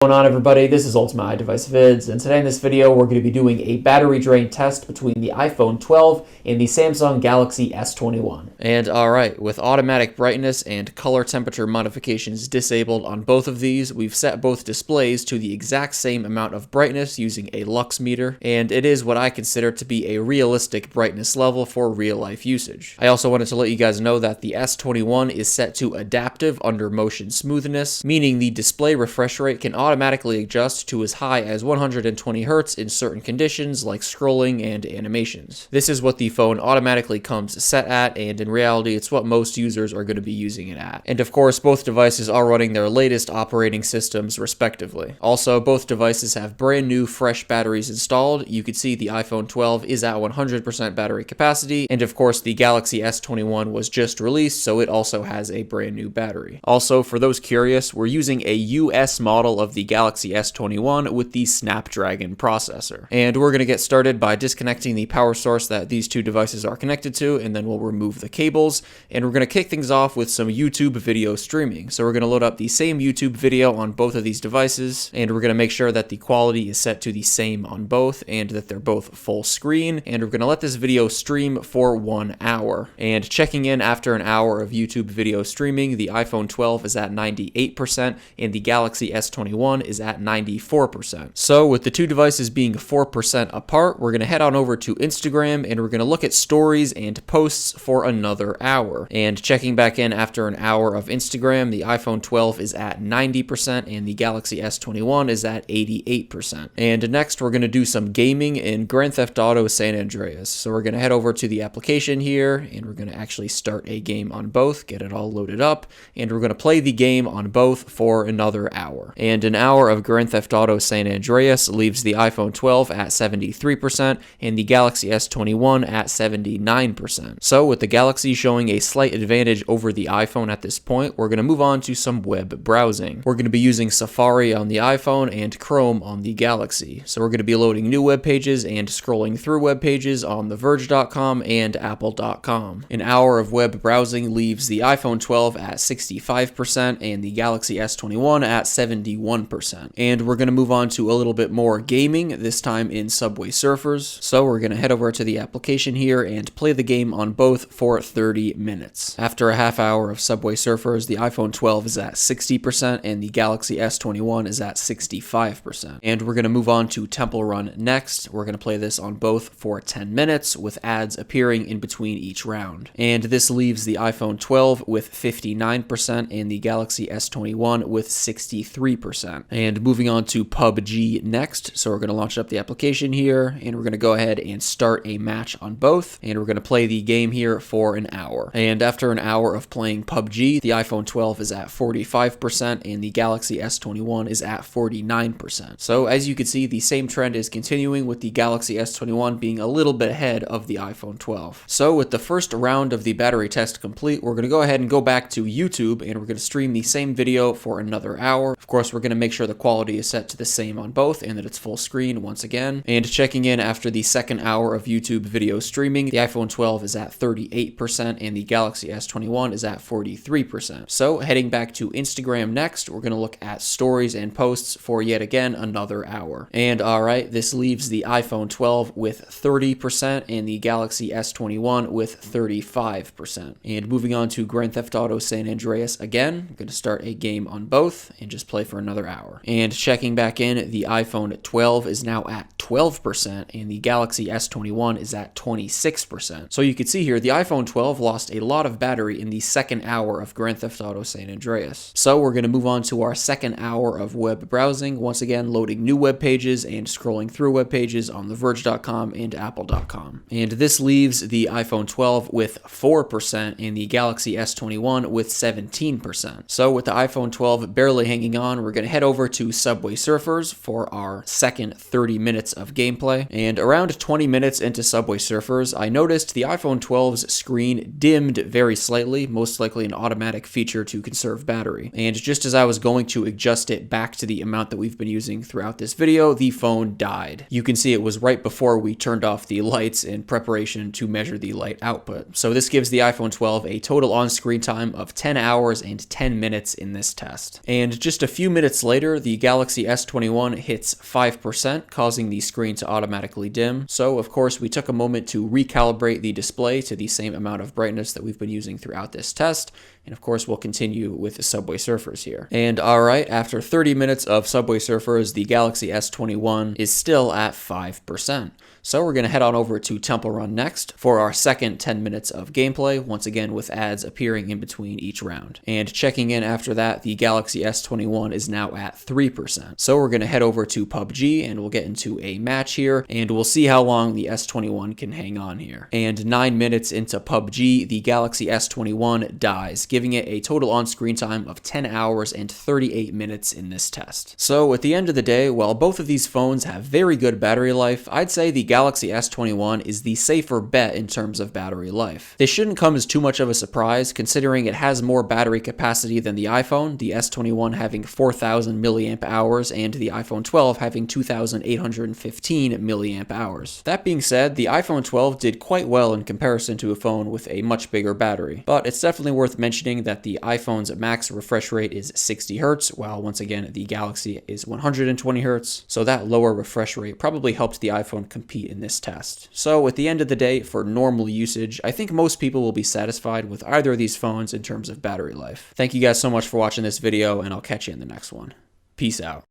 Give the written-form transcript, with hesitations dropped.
What's going on, everybody? This is Ultimate iDevice Vids, and today in this video we're going to be doing a battery drain test between the iPhone 12 and the Samsung Galaxy S21. And alright, with automatic brightness and color temperature modifications disabled on both of these, we've set both displays to the exact same amount of brightness using a lux meter, and it is what I consider to be a realistic brightness level for real-life usage. I also wanted to let you guys know that the S21 is set to adaptive under motion smoothness, meaning the display refresh rate can automatically adjust to as high as 120 Hz in certain conditions like scrolling and animations. This is what the phone automatically comes set at, and in reality it's what most users are going to be using it at. And of course both devices are running their latest operating systems respectively. Also, both devices have brand new fresh batteries installed. You can see the iPhone 12 is at 100% battery capacity, and of course the Galaxy S21 was just released, so it also has a brand new battery. Also, for those curious, we're using a US model of the Galaxy S21 with the Snapdragon processor. And we're going to get started by disconnecting the power source that these two devices are connected to, and then we'll remove the cables, and we're going to kick things off with some YouTube video streaming. So we're going to load up the same YouTube video on both of these devices, and we're going to make sure that the quality is set to the same on both and that they're both full screen, and we're going to let this video stream for 1 hour. And checking in after an hour of YouTube video streaming, the iPhone 12 is at 98% and the Galaxy S21 is at 94%. So with the two devices being 4% apart, we're going to head on over to Instagram and we're going to look at stories and posts for another hour. And checking back in after an hour of Instagram, the iPhone 12 is at 90% and the Galaxy S21 is at 88%. And next we're going to do some gaming in Grand Theft Auto San Andreas. So we're going to head over to the application here and we're going to actually start a game on both, get it all loaded up, and we're going to play the game on both for another hour. And an hour of Grand Theft Auto San Andreas leaves the iPhone 12 at 73% and the Galaxy S21 at 79%. So with the Galaxy showing a slight advantage over the iPhone at this point, we're going to move on to some web browsing. We're going to be using Safari on the iPhone and Chrome on the Galaxy. So we're going to be loading new web pages and scrolling through web pages on theverge.com and apple.com. An hour of web browsing leaves the iPhone 12 at 65% and the Galaxy S21 at 71%. And we're going to move on to a little bit more gaming, this time in Subway Surfers. So we're going to head over to the application here and play the game on both for 30 minutes. After a half hour of Subway Surfers, the iPhone 12 is at 60% and the Galaxy S21 is at 65%. And we're going to move on to Temple Run next. We're going to play this on both for 10 minutes with ads appearing in between each round. And this leaves the iPhone 12 with 59% and the Galaxy S21 with 63%. And moving on to PUBG next. So we're going to launch up the application here and we're going to go ahead and start a match on both, and we're going to play the game here for an hour. And after an hour of playing PUBG, the iPhone 12 is at 45% and the Galaxy S21 is at 49%. So as you can see, the same trend is continuing with the Galaxy S21 being a little bit ahead of the iPhone 12. So with the first round of the battery test complete, we're going to go ahead and go back to YouTube and we're going to stream the same video for another hour. Of course, we're going to make sure the quality is set to the same on both and that it's full screen once again. And checking in after the second hour of YouTube video streaming, the iPhone 12 is at 38% and the Galaxy S21 is at 43%. So heading back to Instagram next, we're going to look at stories and posts for yet again another hour. And alright, this leaves the iPhone 12 with 30% and the Galaxy S21 with 35%. And moving on to Grand Theft Auto San Andreas again, I'm going to start a game on both and just play for another hour. And checking back in, the iPhone 12 is now at 12% and the Galaxy S21 is at 26%. So you can see here the iPhone 12 lost a lot of battery in the second hour of Grand Theft Auto San Andreas. So we're going to move on to our second hour of web browsing, once again loading new web pages and scrolling through web pages on theverge.com and apple.com. And this leaves the iPhone 12 with 4% and the Galaxy S21 with 17%. So with the iPhone 12 barely hanging on, we're going to head over to Subway Surfers for our second 30 minutes of gameplay. And around 20 minutes into Subway Surfers, I noticed the iPhone 12's screen dimmed very slightly, most likely an automatic feature to conserve battery. And just as I was going to adjust it back to the amount that we've been using throughout this video, the phone died. You can see it was right before we turned off the lights in preparation to measure the light output. So this gives the iPhone 12 a total on-screen time of 10 hours and 10 minutes in this test. And just a few minutes later, the Galaxy S21 hits 5%, causing the screen to automatically dim. So, of course, we took a moment to recalibrate the display to the same amount of brightness that we've been using throughout this test. And of course, we'll continue with Subway Surfers here. And alright, after 30 minutes of Subway Surfers, the Galaxy S21 is still at 5%. So we're going to head on over to Temple Run next for our second 10 minutes of gameplay, once again with ads appearing in between each round. And checking in after that, the Galaxy S21 is now at 3%. So we're going to head over to PUBG and we'll get into a match here, and we'll see how long the S21 can hang on here. And 9 minutes into PUBG, the Galaxy S21 dies, giving it a total on-screen time of 10 hours and 38 minutes in this test. So at the end of the day, while both of these phones have very good battery life, I'd say the Galaxy S21 is the safer bet in terms of battery life. This shouldn't come as too much of a surprise considering it has more battery capacity than the iPhone, the S21 having 4,000 milliamp hours and the iPhone 12 having 2,815 milliamp hours. That being said, the iPhone 12 did quite well in comparison to a phone with a much bigger battery, but it's definitely worth mentioning that the iPhone's max refresh rate is 60 Hz, while once again the Galaxy is 120 Hz, so that lower refresh rate probably helped the iPhone compete in this test. So at the end of the day, for normal usage, I think most people will be satisfied with either of these phones in terms of battery life. Thank you guys so much for watching this video, and I'll catch you in the next one. Peace out.